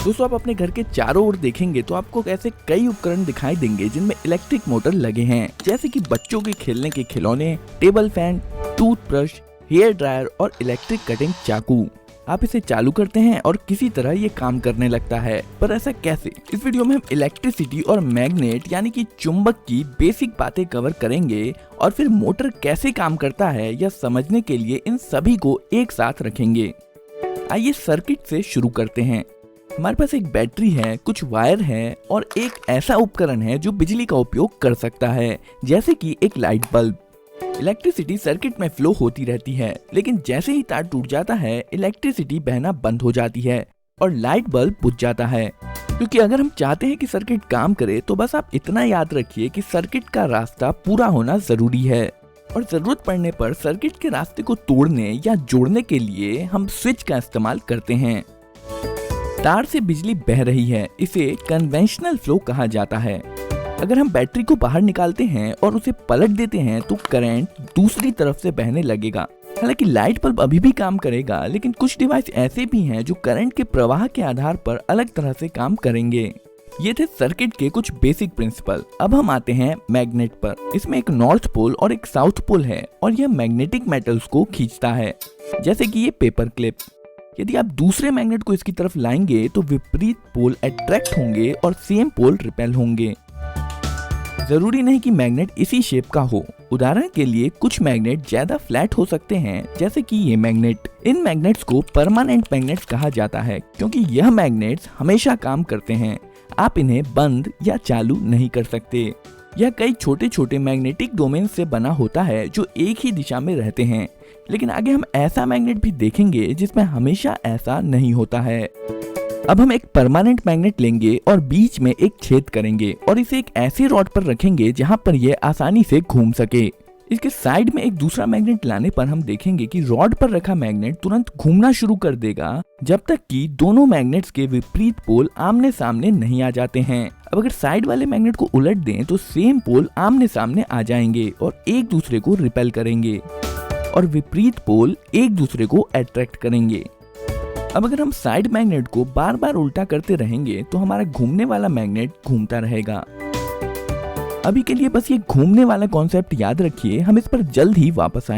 दोस्तों, आप अपने घर के चारों ओर देखेंगे तो आपको ऐसे कई उपकरण दिखाई देंगे जिनमें इलेक्ट्रिक मोटर लगे हैं, जैसे कि बच्चों के खेलने के खिलौने, table fan, toothbrush, hair dryer और इलेक्ट्रिक कटिंग चाकू। आप इसे चालू करते हैं और किसी तरह ये काम करने लगता है, पर ऐसा कैसे? इस वीडियो में हम इलेक्ट्रिसिटी और मैग्नेट यानी कि चुंबक की बेसिक बातें कवर करेंगे और फिर मोटर कैसे काम करता है यह समझने के लिए इन सभी को एक साथ रखेंगे। आइए सर्किट से शुरू करते हैं। हमारे पास एक बैटरी है, कुछ वायर है और एक ऐसा उपकरण है जो बिजली का उपयोग कर सकता है, जैसे कि एक लाइट बल्ब। इलेक्ट्रिसिटी सर्किट में फ्लो होती रहती है, लेकिन जैसे ही तार टूट जाता है इलेक्ट्रिसिटी बहना बंद हो जाती है और लाइट बल्ब बुझ जाता है। क्योंकि अगर हम चाहते हैं कि सर्किट काम करे तो बस आप इतना याद रखिए कि सर्किट का रास्ता पूरा होना जरूरी है और जरूरत पड़ने पर सर्किट के रास्ते को तोड़ने या जोड़ने के लिए हम स्विच का इस्तेमाल करते हैं। तार से बिजली बह रही है, इसे कन्वेंशनल फ्लो कहा जाता है। अगर हम बैटरी को बाहर निकालते हैं और उसे पलट देते हैं तो करंट दूसरी तरफ से बहने लगेगा। हालांकि लाइट बल्ब अभी भी काम करेगा, लेकिन कुछ डिवाइस ऐसे भी हैं जो करंट के प्रवाह के आधार पर अलग तरह से काम करेंगे। ये थे सर्किट के कुछ बेसिक प्रिंसिपल। अब हम आते हैं मैग्नेट पर। इसमें एक नॉर्थ पोल और एक साउथ पोल है और यह मैग्नेटिक मेटल्स को खींचता है, जैसे कि ये पेपर क्लिप। यदि आप दूसरे मैग्नेट को इसकी तरफ लाएंगे तो विपरीत पोल अट्रैक्ट होंगे और सेम पोल रिपेल होंगे। जरूरी नहीं कि मैग्नेट इसी शेप का हो। उदाहरण के लिए कुछ मैग्नेट ज्यादा फ्लैट हो सकते हैं, जैसे कि ये मैग्नेट। इन मैग्नेट्स को परमानेंट मैग्नेट्स कहा जाता है क्योंकि यह मैग्नेट्स हमेशा काम करते हैं। आप इन्हें बंद या चालू नहीं कर सकते। यह कई छोटे छोटे मैग्नेटिक डोमेन से बना होता है जो एक ही दिशा में रहते हैं, लेकिन आगे हम ऐसा मैग्नेट भी देखेंगे जिसमें हमेशा ऐसा नहीं होता है। अब हम एक परमानेंट मैग्नेट लेंगे और बीच में एक छेद करेंगे और इसे एक ऐसे रॉड पर रखेंगे जहां पर यह आसानी से घूम सके। इसके साइड में एक दूसरा मैग्नेट लाने पर हम देखेंगे कि रॉड पर रखा मैग्नेट तुरंत घूमना शुरू कर देगा जब तक कि दोनों मैग्नेट्स के विपरीत पोल आमने सामने नहीं आ जाते हैं। अब अगर साइड वाले मैग्नेट को उलट दें तो सेम पोल आमने सामने आ जाएंगे और एक दूसरे को रिपेल करेंगे और विपरीत पोल एक दूसरे को अट्रैक्ट करेंगे। अब अगर हम साइड मैग्नेट को बार बार उल्टा करते रहेंगे तो हमारा घूमने वाला मैग्नेट घूमता रहेगा। अभी के लिए बस ये घूमने वाला कॉन्सेप्ट याद रखिए, हम इस पर जल्द ही वापस आएंगे।